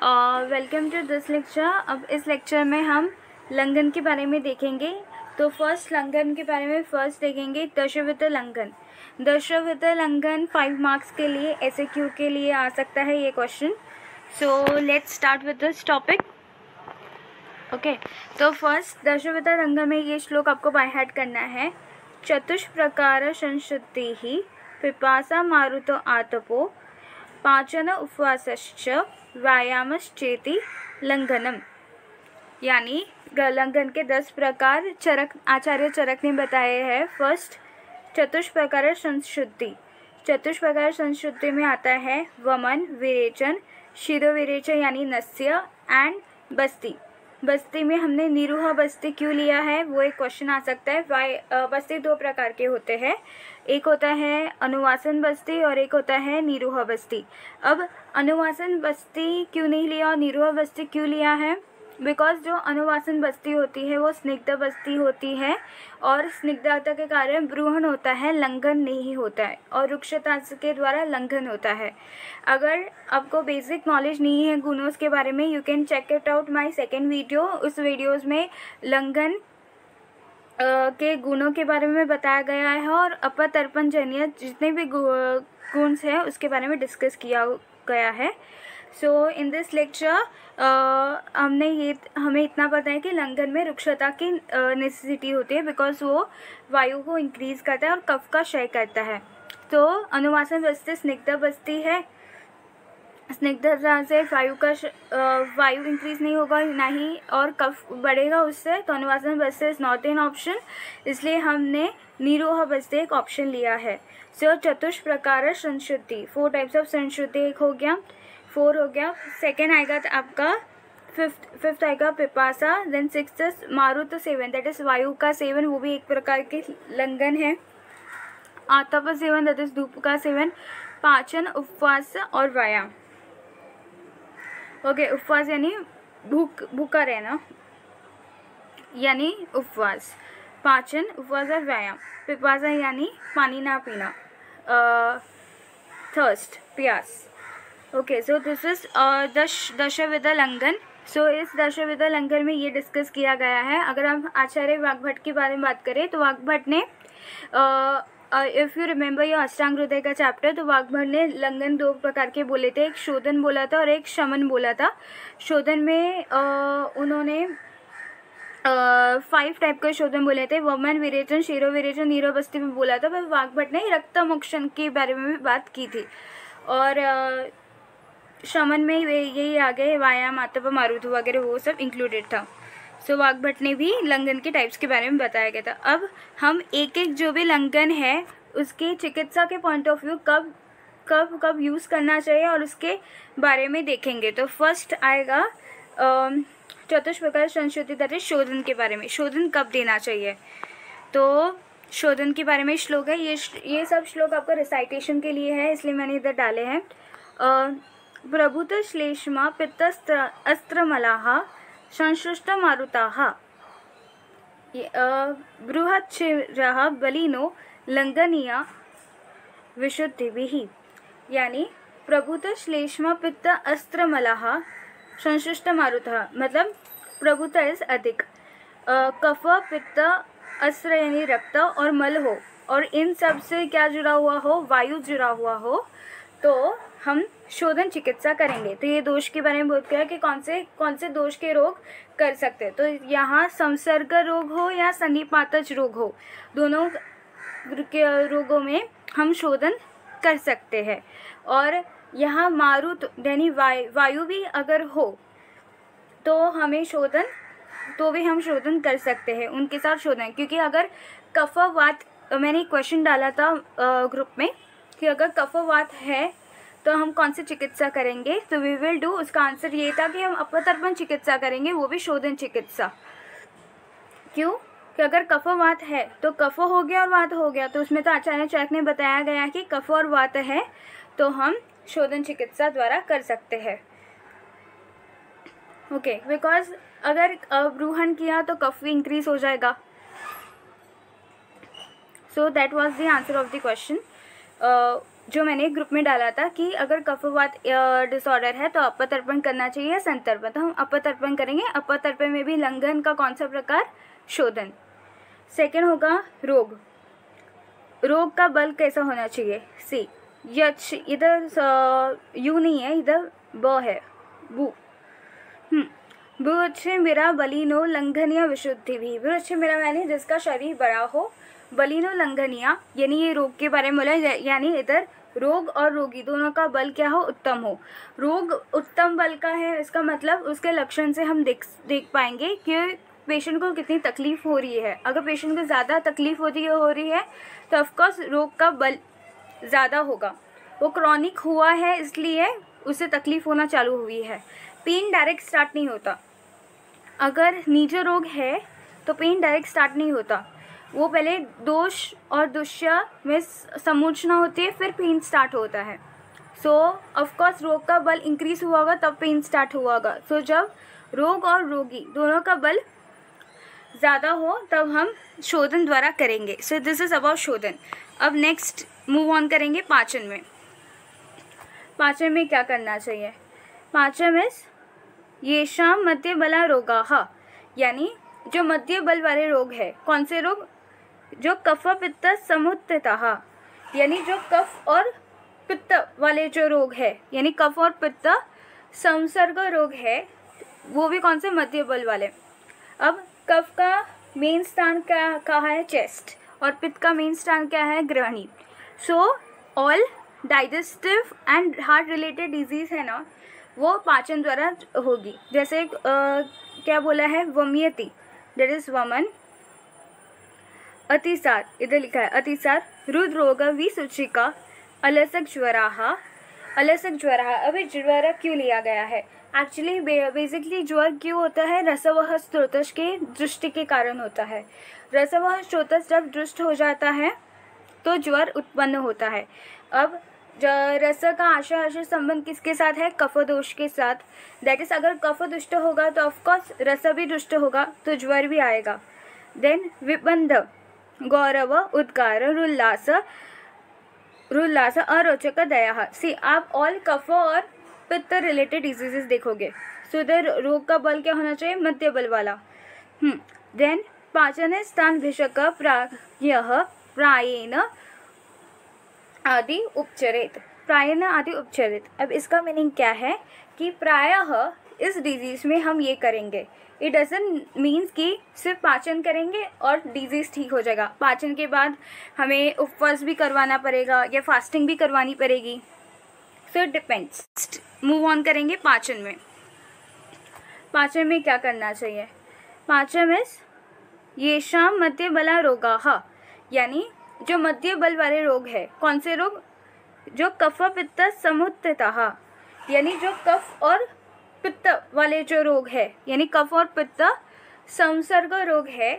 Welcome to this lecture. अब इस lecture में हम लंघन के बारे में देखेंगे। तो फर्स्ट लंघन के बारे में फर्स्ट देखेंगे दशविध लंघन। दशविध लंघन 5 मार्क्स के लिए SAQ के लिए आ सकता है ये question. So let's start with this topic. Okay, तो फर्स्ट दशविध लंघन में ये श्लोक आपको बाय हार्ट करना है। चतुष्प्रकार संशुद्धि ही पिपासा मारुतो आतपो पाचन उपवासश्च व्यायामश्चेति लंघनम। यानी लंघन के 10 प्रकार आचार्य चरक ने बताए हैं। फर्स्ट चतुष्प्रकार संशुद्धि। चतुष्प्रकार संशुद्धि में आता है वमन, विरेचन, शिरोविरेचन यानी नस्य एंड बस्ती। बस्ती में हमने निरूह बस्ती क्यों लिया है वो एक क्वेश्चन आ सकता है। बस्ती 2 प्रकार के होते हैं, एक होता है अनुवासन बस्ती और एक होता है निरूह बस्ती। अब अनुवासन बस्ती क्यों नहीं लिया और निरूह बस्ती क्यों लिया है? बिकॉज जो अनुवासन बस्ती होती है वो स्निग्ध बस्ती होती है और स्निग्धता के कारण ब्रूहण होता है, लंघन नहीं होता है, और रुक्षता के द्वारा लंघन होता है। अगर आपको बेसिक नॉलेज नहीं है गुणों के बारे में, you can check it out my second video. उस वीडियोज़ में लंघन के गुणों के बारे में बताया गया है और अपतर्पण जन्य जितने भी गुण हैं उसके बारे में डिस्कस किया गया है। सो इन दिस लेक्चर हमें इतना पता है कि लंघन में रुक्षता की नेसेसिटी होती है बिकॉज वो वायु को इंक्रीज करता है और कफ का क्षय करता है। तो अनुवासन बस्ती स्निग्ध बस्ती है, स्निग्धता से वायु इंक्रीज नहीं होगा ना ही और कफ बढ़ेगा उससे, तो अनुवासन बस्ती इज नॉट एन ऑप्शन, इसलिए हमने निरोह बस्ती एक ऑप्शन लिया है। सो चतुष्प्रकार संशुद्धि, 4 टाइप्स ऑफ संशुद्धि एक हो गया, 4 हो गया। सेकेंड आएगा आपका फिफ्थ आएगा पिपासा, देन 6th मारुत सेवन, दैट इज वायु का सेवन, वो भी एक प्रकार के लंघन है। आतप सेवन, दैट इज धूप का सेवन। पाचन, उपवास और व्यायाम। ओके, उपवास यानी भूखा रहना यानी उपवास। पाचन, उपवास और व्यायाम। पिपासा यानी पानी ना पीना, थर्स्ट, प्यास। ओके, सो दिस इज दशविध लंघन। सो इस दशविध लंघन में ये डिस्कस किया गया है। अगर हम आचार्य वाग्भट के बारे में बात करें तो वाग्भट ने इफ़ यू रिमेंबर ये अष्टांग हृदय का चैप्टर, तो वाग्भट ने लंघन 2 प्रकार के बोले थे, एक शोधन बोला था और एक शमन बोला था। शोधन में उन्होंने 5 टाइप के शोधन बोले थे, वमन, विरेचन, शिरोविरेचन, नीरोबस्ती में बोला था। पर वाग्भट ने रक्त मोक्षण के बारे में भी बात की थी। और शमन में यही आ गए व्यायाम, आतप, मारुत वगैरह वो सब इंक्लूडेड था। सो वाग्भट ने भी लंघन के टाइप्स के बारे में बताया गया था। अब हम एक एक जो भी लंघन है उसके चिकित्सा के पॉइंट ऑफ व्यू कब यूज़ करना चाहिए और उसके बारे में देखेंगे। तो फर्स्ट आएगा चतुष्प्रकार संशुद्धि, दैट इज शोधन के बारे में। शोधन कब देना चाहिए, तो शोधन के बारे में श्लोक है। ये सब श्लोक आपका रिसाइटेशन के लिए है, इसलिए मैंने इधर डाले हैं। प्रभुत श्लेष्मा पित्त अस्त्रमलाः संशुष्ट मारुताः बृहच्छिरः बलिनो लंघनीया विशुद्धिभिः। यानी प्रभुत श्लेष्मा पित्त अस्त्रमलाः संशुष्ट मारुतः, मतलब प्रभुत इज अधिक, कफ, पित्त, अस्त्र यानी रक्त और मल हो, और इन सब से क्या जुड़ा हुआ हो, वायु जुड़ा हुआ हो, तो हम शोधन चिकित्सा करेंगे। तो ये दोष के बारे में बोलते हैं कि कौन से दोष के रोग कर सकते हैं। तो यहाँ संसर्ग रोग हो या सन्निपातज रोग हो, दोनों के रोगों में हम शोधन कर सकते हैं। और यहाँ मारुत यानी वायु भी अगर हो तो हम शोधन कर सकते हैं उनके साथ शोधन। क्योंकि अगर कफवात, मैंने क्वेश्चन डाला था ग्रुप में कि अगर कफवात है तो हम कौन सी चिकित्सा करेंगे, तो वी विल डू, उसका आंसर ये था कि हम अपतर्पण चिकित्सा करेंगे, वो भी शोधन चिकित्सा। क्यों कि अगर कफवात है तो कफ हो गया और वात हो गया, तो उसमें तो आचार्य चरक ने बताया गया कि कफ और वात है तो हम शोधन चिकित्सा द्वारा कर सकते हैं। ओके, बिकॉज अगर ब्रूहण किया तो कफ भी इंक्रीज हो जाएगा। So that was the answer of the question. जो मैंने ग्रुप में डाला था कि अगर कफवात डिसऑर्डर है तो अपतर्पण करना चाहिए या संतर्पण, तो हम अपतर्पण करेंगे। अपतर्पण में भी लंघन का कौन सा प्रकार? शोधन। सेकंड होगा रोग। रोग का बल कैसा होना चाहिए? सी यच, इधर यू नहीं है, इधर ब है, बू। बुच्छ मेरा बलिनो लंघनिया विशुद्धि भी। बुच्छ मेरा यानी जिसका शरीर बड़ा हो, बलिनो लंघनिया यानी ये रोग के बारे में बोला, यानी इधर रोग और रोगी दोनों का बल क्या हो? उत्तम हो। रोग उत्तम बल का है, इसका मतलब उसके लक्षण से हम देख पाएंगे कि पेशेंट को कितनी तकलीफ हो रही है। अगर पेशेंट को ज़्यादा तकलीफ हो रही है तो ऑफकोर्स रोग का बल ज़्यादा होगा। वो क्रॉनिक हुआ है इसलिए उसे तकलीफ होना चालू हुई है। पेन डायरेक्ट स्टार्ट नहीं होता। अगर नीचे रोग है तो पेन डायरेक्ट स्टार्ट नहीं होता, वो पहले दोष और दुष्य में समूचना होती है, फिर पेन स्टार्ट होता है। सो ऑफकोर्स रोग का बल इंक्रीज हुआ होगा तब पेन स्टार्ट हुआ होगा। सो जब रोग और रोगी दोनों का बल ज़्यादा हो तब हम शोधन द्वारा करेंगे। सो दिस इज अबाउट शोधन। अब नेक्स्ट मूव ऑन करेंगे पाचन में। पाचन में क्या करना चाहिए? पाचन इज येषाम मध्य बला रोगाः, यानी जो मध्य बल वाले रोग है। कौन से रोग? जो कफ पित्त समुत्थिताः, यानी जो कफ और पित्त वाले जो रोग है, यानी कफ और पित्त संसर्ग रोग है, वो भी कौन से? मध्य बल वाले। अब कफ का मेन स्थान क्या कहाँ है? चेस्ट। और पित्त का मेन स्थान क्या है? ग्रहणी। So all digestive and heart related disease है ना, वो पाचन द्वारा होगी। जैसे क्या बोला है? वम्यति, दैट इज वमन। अतिसार, इधर लिखा है अतिसार। हृदरोग विसूचिका, अलसक ज्वराः। अलसक ज्वराः, अभी ज्वर क्यों लिया गया है? एक्चुअली बेसिकली ज्वर क्यों होता है? रसवह स्रोतस के दृष्टि के कारण होता है। रसवह स्रोतस जब दृष्ट हो जाता है तो ज्वर उत्पन्न होता है। अब रस का आशा संबंध किसके साथ है? कफ दोष के साथ। दैट इज अगर कफ दुष्ट होगा तो ऑफकोर्स रस भी दुष्ट होगा तो ज्वर भी आएगा। देन विबंध, गौरव, उद्गार, रुल्लास, अरोचक, दया। सी आप ऑल कफ और पित्त रिलेटेड डिजीजेस देखोगे। सो इधर रोग का बल क्या होना चाहिए? मध्य बल वाला। देन पाचन स्थान भिषक प्रायः प्रायेण आदि उपचरित। प्रायः आदि उपचरित। अब इसका मीनिंग क्या है कि प्रायः इस डिजीज में हम ये करेंगे। इट डजंट मीन्स कि सिर्फ पाचन करेंगे और डिजीज ठीक हो जाएगा। पाचन के बाद हमें उपवास भी करवाना पड़ेगा या फास्टिंग भी करवानी पड़ेगी। So it depends. Move on करेंगे पाचन में। पाचन में क्या करना चाहिए? पाचन इज येषाम मध्य बला रोगाः, यानी जो मध्य बल वाले रोग है। कौन से रोग? जो कफ पित्त समुत्थिताः, यानी जो कफ और पित्त वाले जो रोग है, यानी कफ और पित्त संसर्ग रोग है,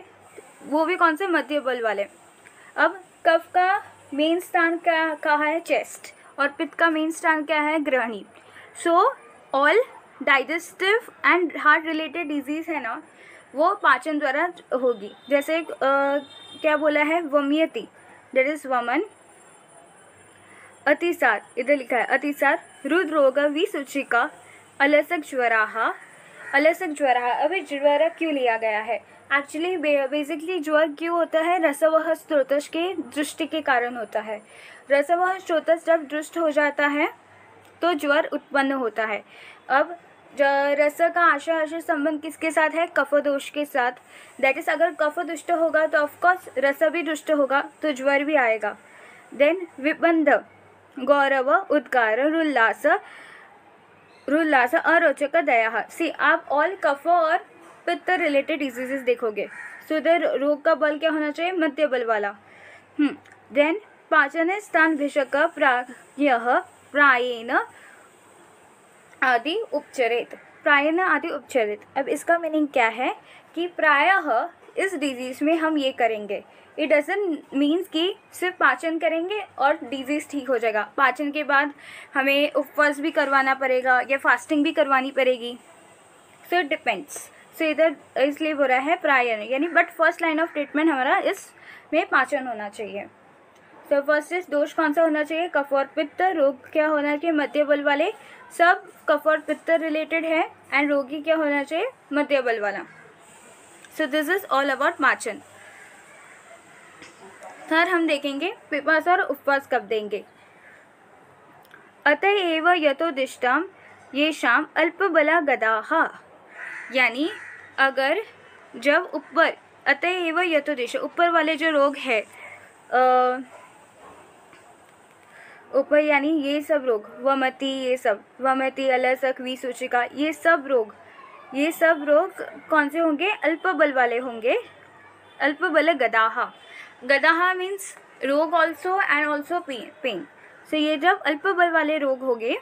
वो भी कौन से? मध्य बल वाले। अब कफ का मेन स्थान क्या कहाँ है? चेस्ट। और पित्त का मेन स्थान क्या है? ग्रहणी। So all digestive and heart related disease है ना, वो पाचन द्वारा होगी। जैसे क्या बोला है? वम्यति, दैट इज वमन। अतिसार, इधर लिखा है अतिसार। हृदरोग विसूचिका, अलसक ज्वराः। अलसक ज्वराः, अभी ज्वर क्यों लिया गया है? एक्चुअली बेसिकली ज्वर क्यों होता है? रसवह स्रोतस के दृष्टि के कारण होता है। रसवह स्रोतस जब दृष्ट हो जाता है तो ज्वर उत्पन्न होता है। अब रस का आशा संबंध किसके साथ है? कफ दोष के साथ। दैट इज अगर कफ दुष्ट होगा तो ऑफकोर्स रस भी दुष्ट होगा तो ज्वर भी आएगा। देन विबंध, गौरव, उद्गार, रुल्लास, अरोचक, दया। सी आप ऑल कफ और पित्त रिलेटेड डिजीजेस देखोगे। सो इधर रोग का बल क्या होना चाहिए? मध्य बल वाला। देन पाचन स्थान भिषक प्रायः प्रायेण आदि उपचरित। प्रायेण आदि उपचरित। अब इसका मीनिंग क्या है कि प्रायः इस डिजीज में हम ये करेंगे। इट डजंट मीन्स कि सिर्फ पाचन करेंगे और डिजीज ठीक हो जाएगा। पाचन के बाद हमें उपवास भी करवाना पड़ेगा या फास्टिंग भी करवानी पड़ेगी। So it depends. सो इधर इसलिए हो रहा है प्रायः, यानी but first line of treatment हमारा इसमें पाचन होना चाहिए। तो फर्स्ट इज दोष कौन सा होना चाहिए, कफ और पित्त। रोग क्या होना चाहिए, मध्य बल वाले। सब कफ और पित्त रिलेटेड है। एंड रोगी क्या होना चाहिए, मध्य बल वाला। So this is all about माचन। थर्ड हम देखेंगे पिपासा और उपवास कब देंगे। अतएव यतोदिष्टम येषाम अल्पबला गदाः, यानी अगर जब ऊपर, अतएव यतोदिष्ट ऊपर वाले जो रोग है, ऊपर यानी ये सब रोग, वमति, ये सब वमति, अलसक, विसूचिका, ये सब रोग कौन से होंगे, अल्प बल वाले होंगे। अल्प बल गदाः, गदाः मीन्स रोग ऑल्सो एंड ऑल्सो पेन। सो ये जब अल्प बल वाले रोग होंगे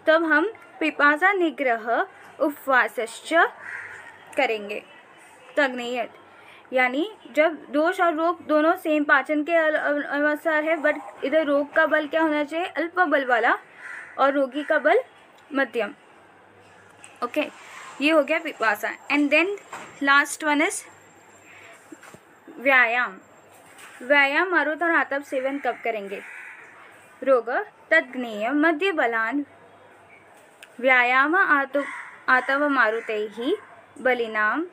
तब हम पिपासा निग्रह उपवासश्च करेंगे। तग्नेयत, यानी जब दोष और रोग दोनों सेम पाचन के अनुसार है, बट इधर रोग का बल क्या होना चाहिए, अल्प बल वाला, और रोगी का बल मध्यम। ओके, ये हो गया पिपासा। And then last one is व्यायाम। व्यायाम मारुत और आतप सेवन कब करेंगे। रोग तद्ज्ञेय मध्य बलान व्यायाम आतव मारुतैः बलिनाम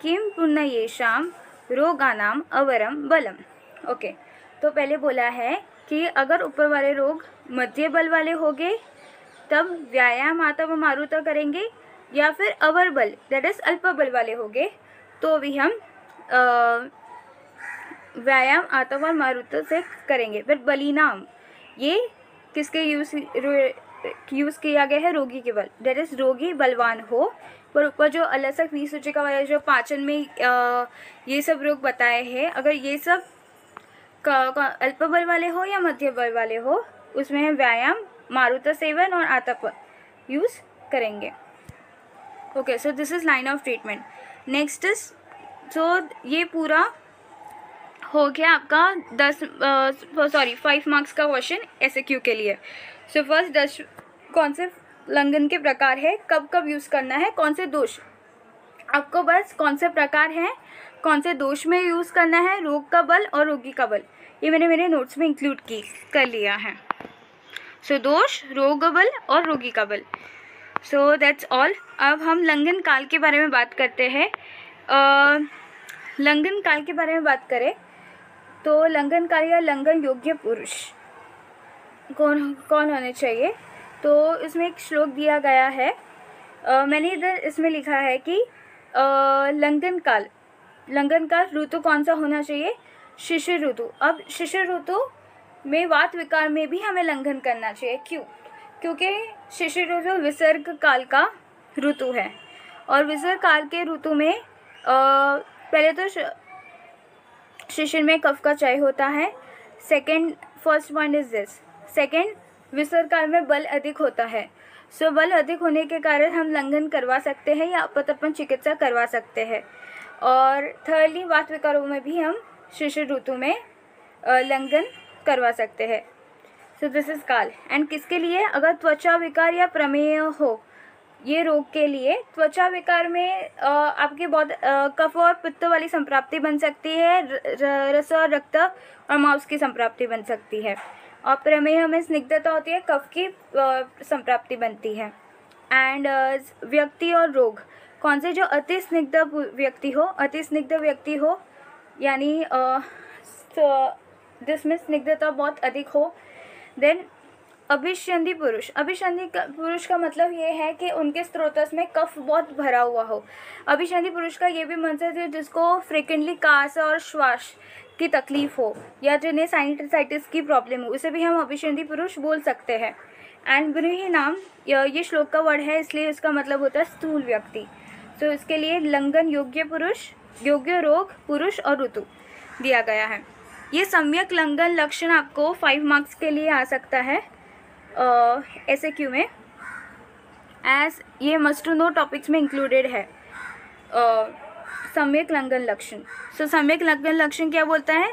किम पुण्य येषाम रोगानाम अवरम बलम। ओके, तो पहले बोला है कि अगर ऊपर वाले रोग मध्य बल वाले होंगे तब व्यायाम आतव मारुत करेंगे, या फिर अवर बल दैट इज अल्प बल वाले होंगे तो भी हम व्यायाम आतव और मारुत से करेंगे। फिर बलिनाम, ये किसके यूज किया गया है, रोगी के बल, दैट इज रोगी बलवान हो। पर ऊपर जो अलसक, विसूचिका वाले जो पाचन में ये सब रोग बताए हैं, अगर ये सब अल्प बल वाले हो या मध्य बल वाले हो, उसमें हम व्यायाम, मारुत सेवन और आतप यूज करेंगे। Okay, so this is line of treatment. Next is, so ये पूरा हो गया आपका 5 मार्क्स का क्वेश्चन SAQ के लिए। सो फर्स्ट 10 कौन से लंघन के प्रकार है, कब कब यूज करना है, कौन से दोष, आपको बस कौन से प्रकार हैं, कौन से दोष में यूज करना है, रोग का बल और रोगी का बल, ये मैंने मेरे नोट्स में इंक्लूड कर लिया है। सो दोष, रोग बल और रोगी का बल। So that's all. अब हम लंघन काल के बारे में बात करते हैं। लंघन काल के बारे में बात करें तो लंघन काल या लंघन योग्य पुरुष कौन होने चाहिए। तो इसमें एक श्लोक दिया गया है, मैंने इधर इसमें लिखा है कि लंघन काल ऋतु कौन सा होना चाहिए, शिशिर ऋतु। अब शिशिर ऋतु में वात विकार में भी हमें लंघन करना चाहिए। क्यों? क्योंकि शिशिर ऋतु विसर्ग काल का ऋतु है, और विसर्ग काल के ऋतु में पहले तो शिशिर में कफ का क्षय होता है। First point is this. Second, विसर्ग काल में बल अधिक होता है। सो बल अधिक होने के कारण हम लंघन करवा सकते हैं या अपतपन चिकित्सा करवा सकते हैं। और थर्डली, वात विकारों में भी हम शिशिर ऋतु में लंघन करवा सकते हैं। सो दिस इज काल। एंड किसके लिए, अगर त्वचा विकार या प्रमेय हो, ये रोग के लिए त्वचा विकार में आपके बहुत कफ और पित्त वाली संप्राप्ति बन सकती है, रस और रक्त और मांस की संप्राप्ति बन सकती है। और प्रमेह में स्निग्धता होती है, कफ की संप्राप्ति बनती है। एंड व्यक्ति और रोग कौन से, जो अति स्निग्ध व्यक्ति हो यानी जिसमें स्निग्धता बहुत अधिक हो। देन अभिसंधि पुरुष का मतलब ये है कि उनके स्त्रोतस में कफ बहुत भरा हुआ हो। अभिसंधि पुरुष का ये भी मतलब है जिसको फ्रिक्वेंटली कास और श्वास की तकलीफ हो, या जिन्हें साइनसाइटिस की प्रॉब्लम हो, उसे भी हम अभिसंधि पुरुष बोल सकते हैं। एंड ब्रूहि नाम, ये श्लोक का वर्ड है, इसलिए इसका मतलब होता है स्थूल व्यक्ति। तो इसके लिए लंघन योग्य पुरुष, योग्य रोग, पुरुष और ऋतु दिया गया है। ये सम्यक लंघन लक्षण आपको 5 मार्क्स के लिए आ सकता है SAQ में, एज ये मस्ट टू नो टॉपिक्स में इंक्लूडेड है। सम्यक लंघन लक्षण। सो सम्यक लंघन लक्षण क्या बोलता है,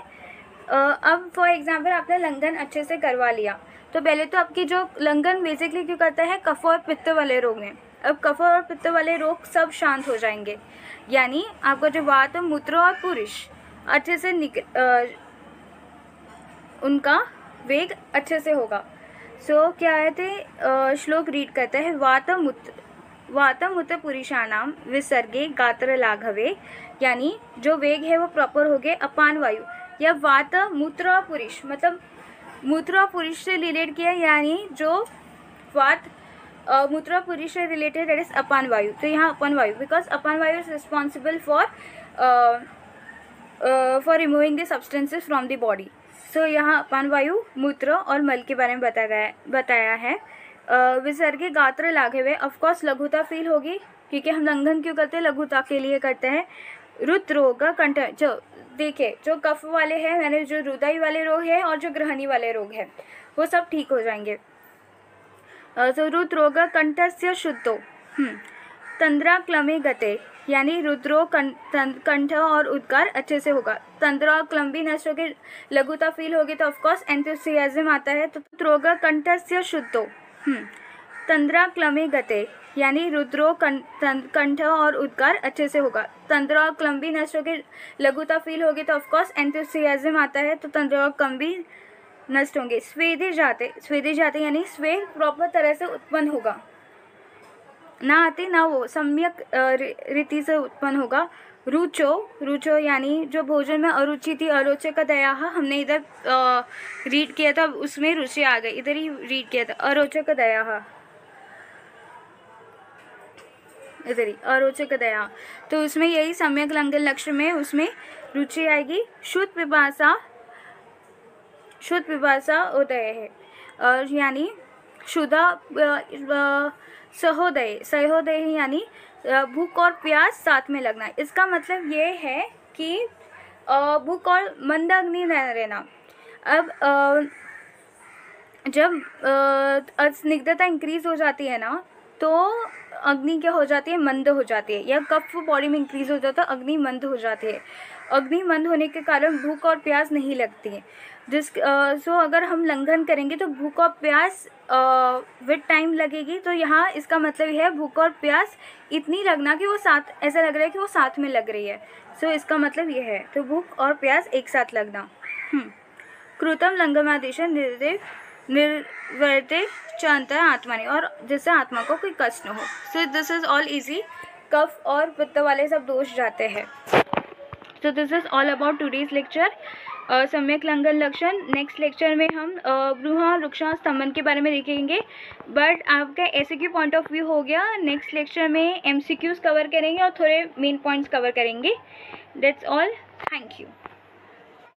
अब फॉर एग्जाम्पल आपने लंघन अच्छे से करवा लिया, तो पहले तो आपकी जो लंघन बेसिकली क्यों करता है, कफ और पित्त वाले रोग में। अब कफ और पित्त वाले रोग सब शांत हो जाएंगे, यानी आपका जो वात, मूत्र और पुरुष अच्छे से उनका वेग अच्छे से होगा। सो क्या है थे श्लोक रीड करते हैं। वातमुत पुरुषाणाम विसर्गे गात्र लाघवे, यानी जो वेग है वो प्रॉपर हो गए अपान वायु, या वात मूत्र पुरुष मतलब मूत्र पुरुष से रिलेट किया, यानी जो वात मूत्र पुरुष से रिलेटेड दैट इज अपान वायु। तो यहाँ अपान वायु, बिकॉज अपान वायु is responsible for removing the substances from the body. So यहाँ अपान वायु, मूत्र और मल के बारे में बताया है। विसर्गे गात्र लाघवे, ऑफकोर्स लघुता फील होगी, क्योंकि हम लंघन क्यों करते हैं, लघुता के लिए करते हैं। रुद्र रोग कंठ, जो देखिए जो कफ वाले हैं, यानी जो हृदय वाले रोग है और जो ग्रहणी वाले रोग है वो सब ठीक हो जाएंगे। तो रुद्र रोग कंठस्य शुद्धो तंद्रा क्लमे गते, यानी रुद्रो कंठ और उद्गार अच्छे से होगा। तंद्रा क्लम भी नष्ट होगी, लघुता फील होगी तो ऑफकोर्स एंथुसियाज्म आता है। तो रोग कंठस्य शुद्धो तंद्रा क्लमे गते, यानी रुद्रो कंठ और उद्गार अच्छे से होगा। तंद्रा क्लम भी नष्ट होगी, लघुता फील होगी तो ऑफकोर्स एंथुसियाज्म आता है। तो तंद्रा क्लम भी नष्ट होंगे। स्वेदे जाते यानी स्वे प्रॉपर तरह से उत्पन्न होगा, ना आते ना वो सम्यक रीति से उत्पन्न होगा। रुचो यानी जो भोजन में अरुचि थी, अरोचक दया, हमने इधर रीड किया था, उसमें रुचि आ गई, इधर ही रीड किया था अरोचक दया, इधर ही अरोचक दया। तो उसमें यही सम्यक लंघन लक्ष्य में उसमें रुचि आएगी। शुद्ध पिपासा उदय है, और यानी शुद्ध सहोदय यानी भूख और प्यास साथ में लगना। इसका मतलब ये है कि भूख और मंद अग्नि रहना। अब जब स्निग्धता इंक्रीज हो जाती है ना, तो अग्नि क्या हो जाती है, मंद हो जाती है, या कफ बॉडी में इंक्रीज हो जाता है, अग्नि मंद हो जाती है। अग्नि मंद होने के कारण भूख और प्यास नहीं लगती है। सो अगर हम लंघन करेंगे तो भूख और प्यास विद टाइम लगेगी। तो यहाँ इसका मतलब है भूख और प्यास इतनी लगना कि वो साथ, ऐसा लग रहा है कि वो साथ में लग रही है। सो इसका मतलब ये है, तो भूख और प्यास एक साथ लगना। कृतम लंघनादेश निर्वर्ते चांता आत्मा ने, और जिससे आत्मा को कोई कष्ट न हो। So this is all easy. कफ और पित्त वाले सब दोष जाते हैं। So this is all about today's lecture, सम्यक लंघन लक्षण। नेक्स्ट लेक्चर में हम ब्रूहा वृक्षा स्तंभन के बारे में देखेंगे, बट आपका एसक्यू पॉइंट ऑफ व्यू हो गया। नेक्स्ट लेक्चर में एमसीक्यूज कवर करेंगे और थोड़े मेन पॉइंट्स कवर करेंगे। That's all, thank you.